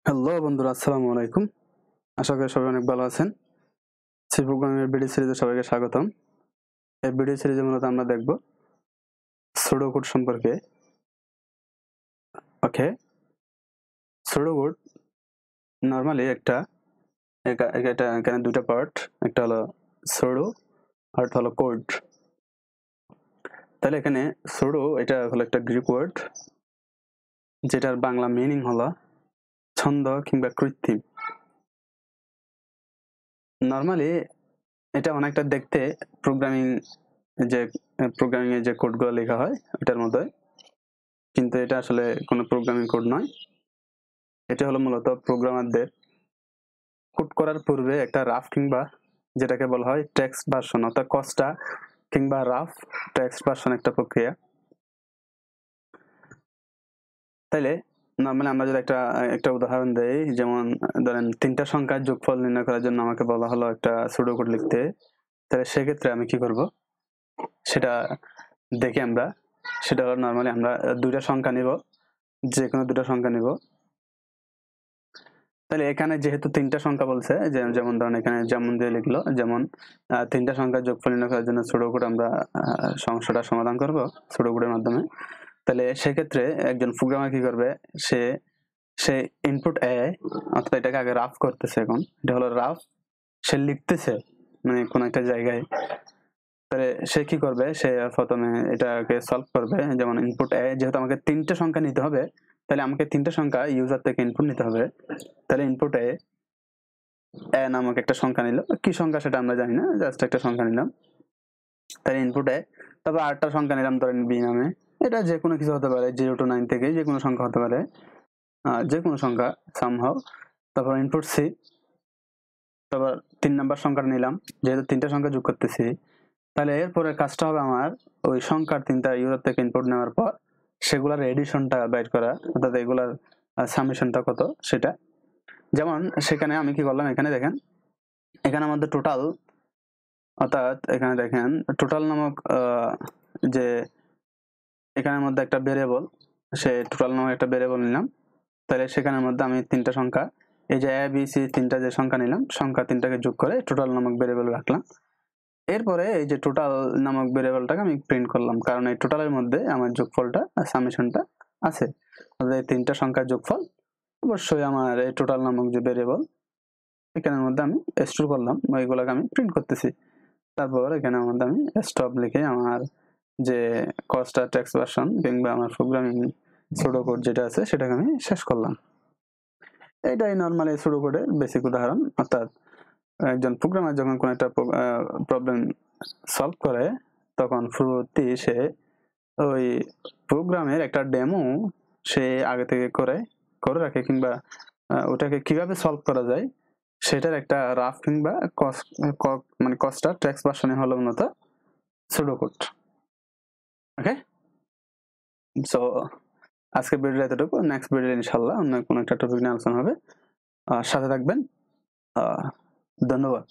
Hello বন্ধুরা, আসসালামু আলাইকুম। আশা করি সবাই অনেক ভালো আছেন। সি প্রোগ্রামের ভিডিও সিরিজে সবাইকে স্বাগতম। এই ভিডিও সিরিজে মূলত আমরা দেখব সুডো কোড সম্পর্কে। ওকে, সুডো কোড নরমালি এটা এখানে দুটো পার্ট, একটা হলো সুডো আর একটা হলো কোড। তাহলে এখানে সুডো এটা হলো একটা গ্রিক ওয়ার্ড, যেটার বাংলা মিনিং হলো ছন্দ কিংবা কৃত্রিম। নরমালি এটা অনেকটা দেখতে প্রোগ্রামিং এ যে কোডগুলো লেখা হয় এটার মধ্যে, কিন্তু এটা আসলে কোনো প্রোগ্রামিং কোড নয়। এটা হলো মূলত প্রোগ্রামারদের কোড করার পূর্বে একটা রাফ কিংবা যেটাকে বলা হয় টেক্সট ভার্সন, অর্থাৎ কস্টা কিংবা রাফ টেক্সট ভার্সন একটা প্রক্রিয়া। তাইলে নর্মালি আমরা যদি একটা উদাহরণ দেই, যেমন ধরেন 3টা সংখ্যার যোগফল নির্ণয় করার জন্য আমাকে বলা হলো একটা সুডো কোড লিখতে। তাহলে সেক্ষেত্রে আমি কি করব সেটা দেখি আমরা। সেটা হলো নর্মালি আমরা দুইটা সংখ্যা নিব, যে কোনো দুটো সংখ্যা নিব। তাহলে এখানে যেহেতু 3টা সংখ্যা বলছে, যেমন ধরেন এখানে যেমন দিয়ে লিখলো, যেমন 3টা সংখ্যার যোগফল নির্ণয় করার জন্য সুডো কোড আমরা সমস্যাটা সমাধান করব সুডো কোডের মাধ্যমে। তাহলে সেক্ষেত্রে একজন প্রোগ্রামার কি করবে, সে ইনপুট এ, অর্থাৎ এটাকে আগে রাফ করতেছে। এখন এটা হলো রাফ, সে লিখতেছে মানে কোন একটা জায়গায়। তাহলে সে কি করবে, সে প্রথমে এটাকে সলভ করবে। যেমন ইনপুট এ, যেহেতু আমাকে 3টে সংখ্যা নিতে হবে, তাহলে আমাকে 3টে সংখ্যা ইউজার থেকে ইনপুট নিতে হবে। তাহলে ইনপুট এ নামক একটা সংখ্যা নিল, কি সংখ্যা সেটা আমরা জানি না, জাস্ট একটা সংখ্যা নিলাম। তাহলে ইনপুট এ, তারপর আরেকটা সংখ্যা নিলাম ধরেন বি নামে। এটা যে কোনো কিছু হতে পারে, 0 to 9 থেকে যে কোনো সংখ্যা হতে পারে, যে কোনো সংখ্যা সামহাও। তারপর ইনপুট সি, তারপর 3 নাম্বার সংখ্যাটা নিলাম, যেহেতু 3টা সংখ্যা যোগ করতেছি। তাহলে এরপরে কাজটা হবে আমার ওই সংখ্যার 3টা ইউজার থেকে ইনপুট নেওয়ার পর সেগুলোর এডিশনটা বাইর করা, অর্থাৎ এগুলার সামেশনটা কত সেটা। যেমন সেখানে আমি কি করলাম, এখানে দেখেন, এখানে আমাদের টোটাল, অর্থাৎ এখানে দেখেন টোটাল নামক যে এখানের মধ্যে একটা ভেরিয়েবল, সে টোটাল নামক একটা ভেরিয়েবল নিলাম। তাহলে সেখানের মধ্যে আমি 3টা সংখ্যা, এই যে এ বি সি 3টা যে সংখ্যা নিলাম, সংখ্যা 3টাকে যোগ করে টোটাল নামক ভেরিয়েবল রাখলাম। এরপরে এই যে টোটাল নামক ভেরিয়েবলটাকে আমি প্রিন্ট করলাম, কারণ এই টোটালের মধ্যে আমার যোগফলটা সামেশনটা আছে। অর্থাৎ এই 3টা সংখ্যার যোগফল অবশ্যই আমার এই টোটাল নামক যে ভেরিয়েবল এখানের মধ্যে আমি স্টোর করলাম, ওইগুলোকে আমি প্রিন্ট করতেছি। তারপর এখানের মধ্যে আমি স্টপ লিখে আমার যে কস্টা টেক্সট ভার্সন কিংবা আমার প্রোগ্রামিং সুডো কোড যেটা আছে সেটাকে আমি শেষ করলাম। এটাই নর্মালি সুডো কোডের বেসিক উদাহরণ। অর্থাৎ একজন প্রোগ্রামার যখন কোনো একটা প্রবলেম সলভ করে, তখন শুরুতেই সে ওই প্রোগ্রামের একটা ডেমো সে আগে থেকে করে রাখে, কিংবা ওটাকে কিভাবে সলভ করা যায় সেটার একটা রাফ কিংবা মানে কস্টা টেক্সট ভার্সনে হলো মূলত সুডো কোড। ওকে, সো আজকে ভিডিওটা এতটুকু। নেক্সট ভিডিও ইনশাল্লাহ অন্য কোনো একটা টপিক নিয়ে আলোচনা হবে। সাথে থাকবেন। ধন্যবাদ।